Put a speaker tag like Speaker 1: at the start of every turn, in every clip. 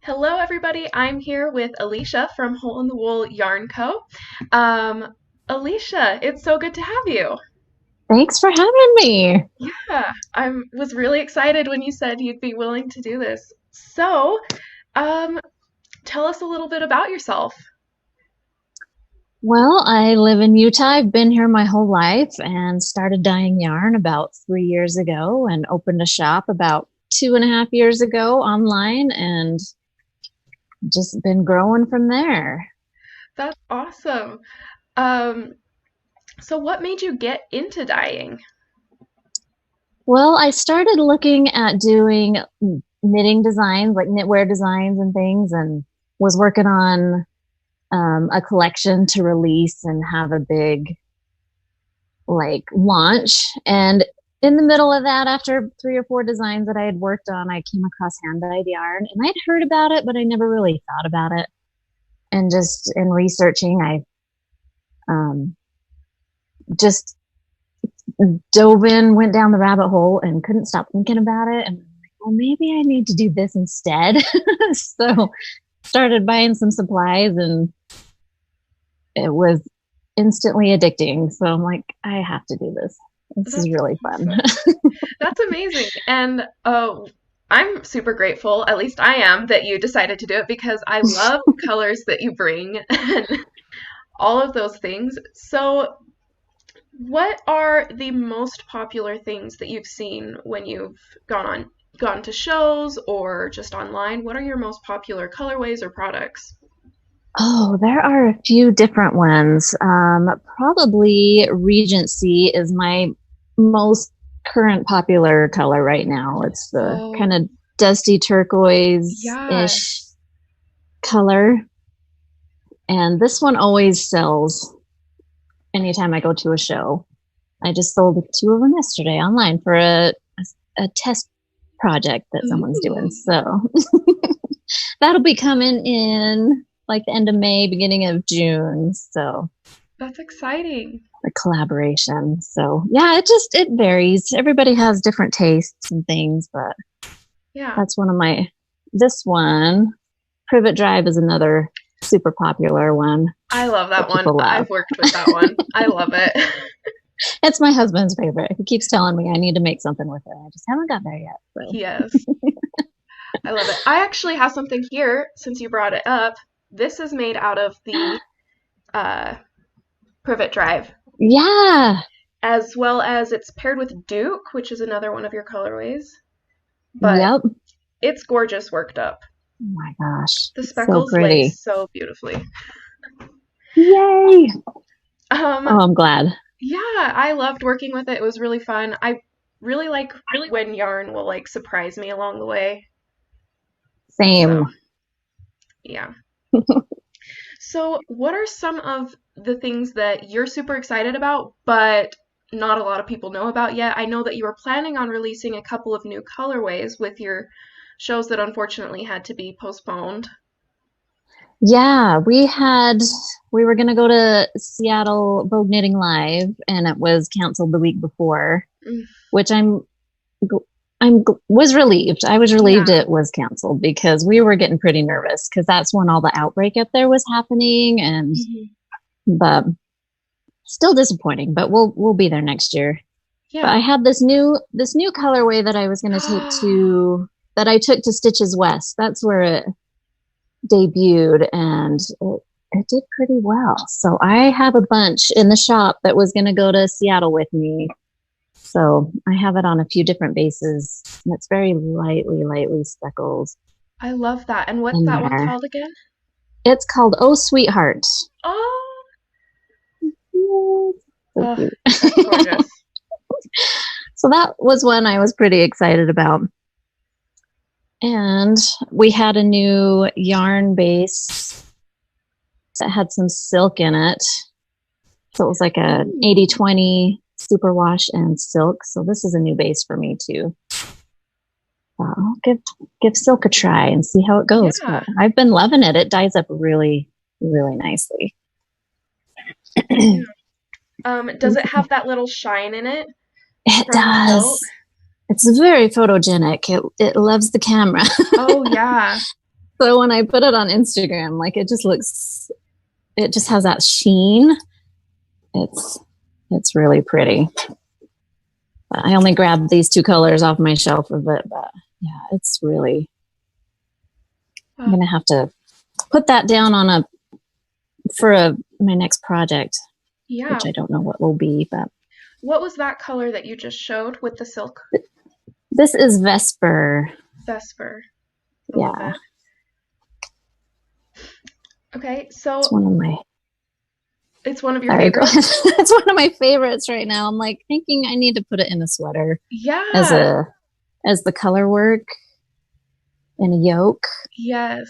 Speaker 1: Hello, everybody. I'm here with Alesha from Hole in the Wool Yarn Co. Um, Alesha, it's so good to have you.
Speaker 2: Thanks for having me.
Speaker 1: Yeah, I was really excited when you said you'd be willing to do this. So, um, tell us a little bit about yourself.
Speaker 2: Well, I live in Utah. I've been here my whole life and started dyeing yarn about 3 years ago and opened a shop about 2.5 years ago online and just been growing from there.
Speaker 1: That's awesome. Um, so what made you get into dyeing?
Speaker 2: Well, I started looking at doing knitting designs, like knitwear designs and things, and was working on a collection to release and have a big like launch. And in the middle of that, after 3 or 4 designs that I had worked on, I came across hand dyed yarn and I'd heard about it, but I never really thought about it. And just in researching, I um, just dove in, went down the rabbit hole, and couldn't stop thinking about it. And like, well, maybe I need to do this instead. So started buying some supplies, and it was instantly addicting. So I'm like, I have to do this. This is
Speaker 1: That's
Speaker 2: really fun.
Speaker 1: awesome. That's amazing. And I'm super grateful, at least I am, that you decided to do it because I love the colors that you bring and all of those things. So, what are the most popular things that you've seen when you've gone to shows or just online? What are your most popular colorways or products?
Speaker 2: Oh, there are a few different ones. Probably Regency is my most current popular color right now. It's the kind
Speaker 1: Oh,
Speaker 2: of dusty
Speaker 1: yeah.
Speaker 2: turquoise-ish color. And this one always sells anytime I go to a show. I just sold two of them yesterday online for a test project that someone's doing.
Speaker 1: Ooh,
Speaker 2: So that'll be coming in like the end of May, beginning of June. So
Speaker 1: that's exciting.
Speaker 2: a collaboration. So yeah, it varies. Everybody has different tastes and things, but
Speaker 1: Yeah.
Speaker 2: that's one of my this one. Privet Drive is another super popular one
Speaker 1: I love that
Speaker 2: that
Speaker 1: one.
Speaker 2: people love.
Speaker 1: I've worked with that one. I love it.
Speaker 2: It's my husband's favorite. He keeps telling me I need to make something with it. I just haven't got there yet. So
Speaker 1: Yes. I love it. I actually have something here since you brought it up. This is made out of the uh, Privet Drive,
Speaker 2: yeah.
Speaker 1: as well as it's paired with Duke, which is another one of your colorways. But
Speaker 2: Yep. Oh
Speaker 1: it's gorgeous worked up.
Speaker 2: my gosh.
Speaker 1: The
Speaker 2: It's so
Speaker 1: speckles lay
Speaker 2: pretty.
Speaker 1: so beautifully.
Speaker 2: Yay.
Speaker 1: Um,
Speaker 2: Oh, I'm glad.
Speaker 1: yeah, I loved working with it. It was really fun. I really like when yarn will like surprise me along the way. So,
Speaker 2: Same.
Speaker 1: yeah. So, what are some of the things that you're super excited about, but not a lot of people know about yet? I know that you were planning on releasing a couple of new colorways with your shows that unfortunately had to be postponed.
Speaker 2: Yeah, we were gonna go to Seattle Vogue Knitting Live, and it was canceled the week before,
Speaker 1: Mm,
Speaker 2: which was relieved. I was relieved
Speaker 1: yeah.
Speaker 2: it was canceled because we were getting pretty nervous because that's when all the outbreak up there was happening, and
Speaker 1: Mhm.
Speaker 2: but still disappointing. But we'll be there next year. But I
Speaker 1: Yeah.
Speaker 2: had this new colorway that I was gonna take to that I took to Stitches West. That's where it debuted, and it did pretty well. So I have a bunch in the shop that was going to go to Seattle with me. So I have it on a few different bases, and it's very lightly speckled
Speaker 1: I love that. And what's
Speaker 2: in
Speaker 1: that one
Speaker 2: there.
Speaker 1: called again?
Speaker 2: It's called Oh Sweetheart.
Speaker 1: Oh,
Speaker 2: So
Speaker 1: oh,
Speaker 2: cute.
Speaker 1: that's gorgeous.
Speaker 2: So that was one I was pretty excited about. And we had a new yarn base that had some silk in it. So it was like a
Speaker 1: Ooh,
Speaker 2: 80/20 superwash and silk. So this is a new base for me too. I'll give silk a try and see how it goes. But
Speaker 1: yeah.
Speaker 2: I've been loving it. It dyes up really nicely.
Speaker 1: Yeah.
Speaker 2: It
Speaker 1: Does it have that little shine in it from the silk?
Speaker 2: does. It's very photogenic. It loves the camera.
Speaker 1: Oh, yeah.
Speaker 2: So when I put it on Instagram, like it just has that sheen. It's it's really pretty. But I only grabbed these two colors off my shelf of it, but yeah, it's really. I'm
Speaker 1: Oh,
Speaker 2: gonna have to put that down on my next project,
Speaker 1: yeah.
Speaker 2: which I don't know what will be, but
Speaker 1: What was that color that you just showed with the silk?
Speaker 2: this is Vesper.
Speaker 1: Vesper. I love
Speaker 2: Yeah,
Speaker 1: it. Okay,
Speaker 2: it's
Speaker 1: so
Speaker 2: one of my.
Speaker 1: it's one of your
Speaker 2: Sorry, go ahead.
Speaker 1: favorites?
Speaker 2: It's one of my favorites right now. I'm like thinking I need to put it in a sweater as
Speaker 1: Yeah.
Speaker 2: a as the color work in a yoke.
Speaker 1: Yes.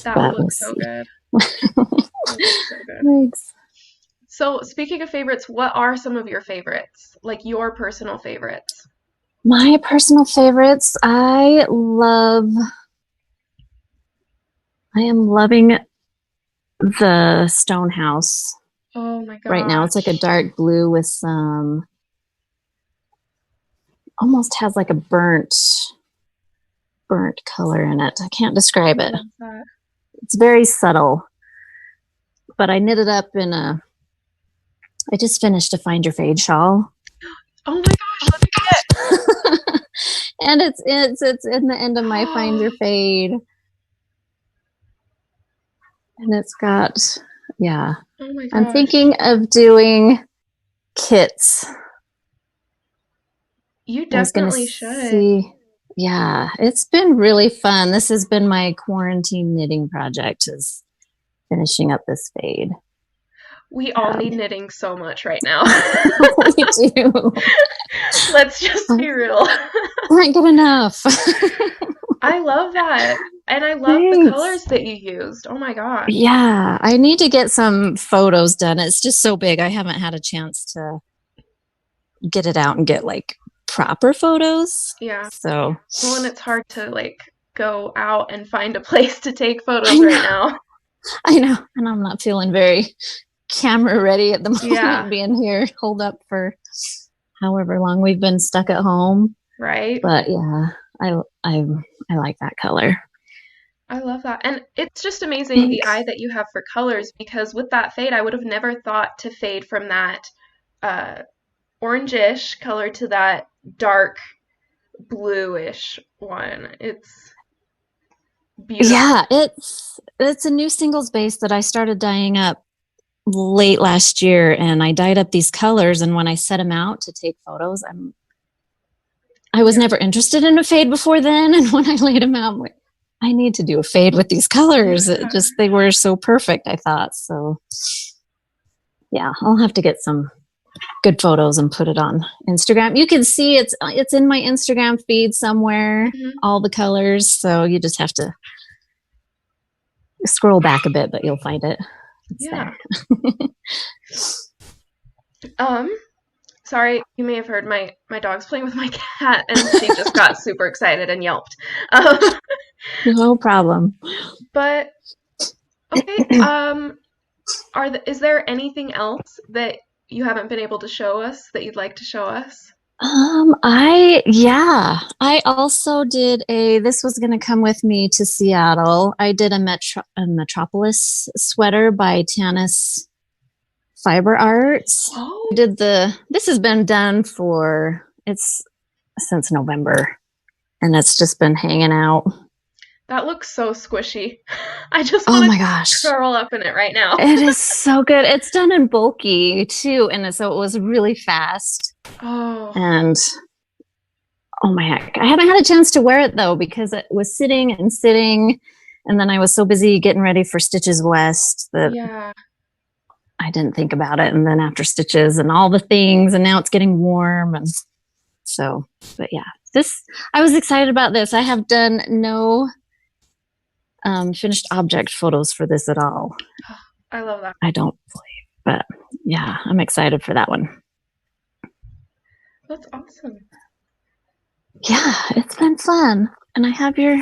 Speaker 1: That would
Speaker 2: But
Speaker 1: look
Speaker 2: we'll
Speaker 1: so
Speaker 2: see.
Speaker 1: good. That would look so good.
Speaker 2: Thanks.
Speaker 1: So, speaking of favorites, what are some of your favorites? Like your personal favorites?
Speaker 2: My personal favorites. I am loving the stone house
Speaker 1: Oh my
Speaker 2: right now. It's like a
Speaker 1: gosh.
Speaker 2: dark blue with some, almost has like a burnt color in it. I can't describe
Speaker 1: I
Speaker 2: it.
Speaker 1: love that.
Speaker 2: It's very subtle, but I knit it up I just finished a Find Your Fade shawl.
Speaker 1: Oh my gosh, let me see it.
Speaker 2: And it's in the end of my Find Your Fade. And it's got, yeah.
Speaker 1: Oh my
Speaker 2: I'm
Speaker 1: gosh.
Speaker 2: thinking of doing kits.
Speaker 1: You
Speaker 2: I was going to
Speaker 1: definitely should.
Speaker 2: see. Yeah, it's been really fun. This has been my quarantine knitting project, is finishing up this fade.
Speaker 1: We all need knitting so much right now.
Speaker 2: We do.
Speaker 1: Let's just be real.
Speaker 2: Can't get enough.
Speaker 1: I love that. And I love the
Speaker 2: Thanks.
Speaker 1: colors that you used. Oh my gosh.
Speaker 2: Yeah, I need to get some photos done. It's just so big. I haven't had a chance to get it out and get like proper photos.
Speaker 1: Yeah.
Speaker 2: So
Speaker 1: Well, and it's hard to like go out and find a place to take
Speaker 2: I
Speaker 1: photos right
Speaker 2: know,
Speaker 1: now.
Speaker 2: I know. And I'm not feeling very camera ready at the
Speaker 1: Yeah,
Speaker 2: moment, being here holed up for however long we've been stuck at home.
Speaker 1: right?
Speaker 2: But yeah, I I I like that color.
Speaker 1: I love that. And it's just amazing the
Speaker 2: Thanks.
Speaker 1: eye that you have for colors because with that fade, I would have never thought to fade from that uh, orangish color to that dark bluish one. It's beautiful.
Speaker 2: Yeah, it's a new singles base that I started dyeing up late last year, and I dyed up these colors, and when I set them out to take photos, I was
Speaker 1: Yeah.
Speaker 2: never interested in a fade before then, and when I laid them out, I'm like, I need to do a fade with these colors. It
Speaker 1: Yeah.
Speaker 2: just, they were so perfect, I thought. So yeah, I'll have to get some good photos and put it on Instagram. You can see it's in my Instagram feed somewhere,
Speaker 1: Mhm.
Speaker 2: all the colors. So you just have to scroll back a bit, but you'll find it. It's
Speaker 1: Yeah.
Speaker 2: there.
Speaker 1: Um, Sorry, you may have heard my dog's playing with my cat and she just got super excited and yelped. Um,
Speaker 2: No problem.
Speaker 1: but okay, is there anything else that you haven't been able to show us that you'd like to show us?
Speaker 2: I also did this was going to come with me to Seattle. I did a Metropolis sweater by Tanis Fiber Arts.
Speaker 1: Oh,
Speaker 2: This has been done it's since November, and it's just been hanging out.
Speaker 1: that looks so squishy. I just
Speaker 2: Oh
Speaker 1: want
Speaker 2: my
Speaker 1: to
Speaker 2: gosh.
Speaker 1: curl up in it right now.
Speaker 2: It is so good. It's done in bulky too, and so it was really fast.
Speaker 1: Oh,
Speaker 2: And oh my heck. I haven't had a chance to wear it though because it was sitting and sitting. And then I was so busy getting ready for Stitches West that
Speaker 1: yeah.
Speaker 2: I didn't think about it. And then after Stitches and all the things, and now it's getting warm. And so, but yeah, I was excited about this. I have done no finished object photos for this at all.
Speaker 1: I love that.
Speaker 2: I don't believe, but yeah, I'm excited for that one.
Speaker 1: That's awesome.
Speaker 2: Yeah, it's been fun. And I have your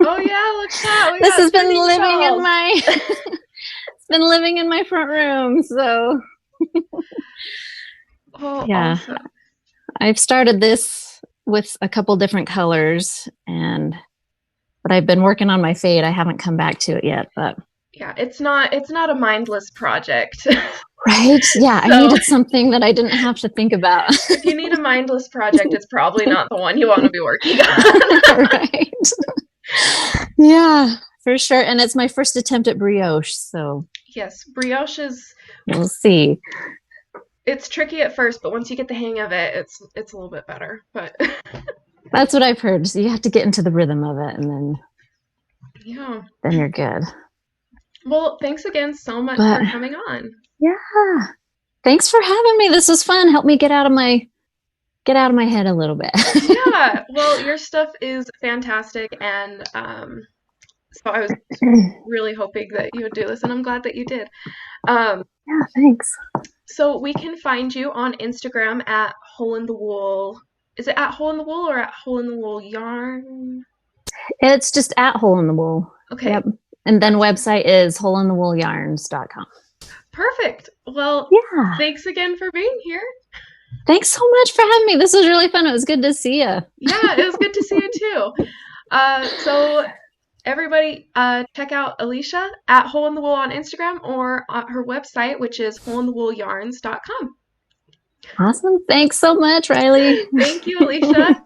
Speaker 1: Oh yeah, look at that. We
Speaker 2: this
Speaker 1: got
Speaker 2: has been
Speaker 1: knitting
Speaker 2: living in
Speaker 1: shawls.
Speaker 2: my it's been living in my front room. So
Speaker 1: Oh,
Speaker 2: yeah,
Speaker 1: awesome.
Speaker 2: I've started this with a couple different colors, and but I've been working on my fade. I haven't come back to it yet, but
Speaker 1: Yeah, it's not a mindless project.
Speaker 2: right, yeah, I
Speaker 1: So
Speaker 2: needed something that I didn't have to think about.
Speaker 1: if you need a mindless project, it's probably not the one you want to be working on.
Speaker 2: Right. Yeah, for sure. And it's my first attempt at brioche, so
Speaker 1: Yes, brioche is
Speaker 2: we'll see.
Speaker 1: it's tricky at first, but once you get the hang of it, it's a little bit better. But
Speaker 2: That's what I've heard. So you have to get into the rhythm of it, and
Speaker 1: yeah.
Speaker 2: then you're good.
Speaker 1: Well, thanks again so much
Speaker 2: But
Speaker 1: for coming on.
Speaker 2: yeah, thanks for having me. This was fun. Help me get out of my head a little bit.
Speaker 1: Yeah, well, your stuff is fantastic, and so I was really hoping that you would do this, and I'm glad that you did. Um,
Speaker 2: Yeah, thanks.
Speaker 1: so we can find you on Instagram at Hole in the Wool. Is it at Hole in the Wool or at Hole in the Wool Yarn?
Speaker 2: It's just at Hole in the Wool.
Speaker 1: Okay,
Speaker 2: Yep. And then website is holeinthewoolyarns.com.
Speaker 1: perfect. Well,
Speaker 2: Yeah.
Speaker 1: thanks again for being here.
Speaker 2: Thanks so much for having me. This was really fun. It was good to see you.
Speaker 1: Yeah, it was good to see you too. So everybody, check out Alesha at Hole in the Wool on Instagram or on her website, which is holeinthewoolyarns.com.
Speaker 2: Awesome. Thanks so much, Riley.
Speaker 1: Thank you, Alesha.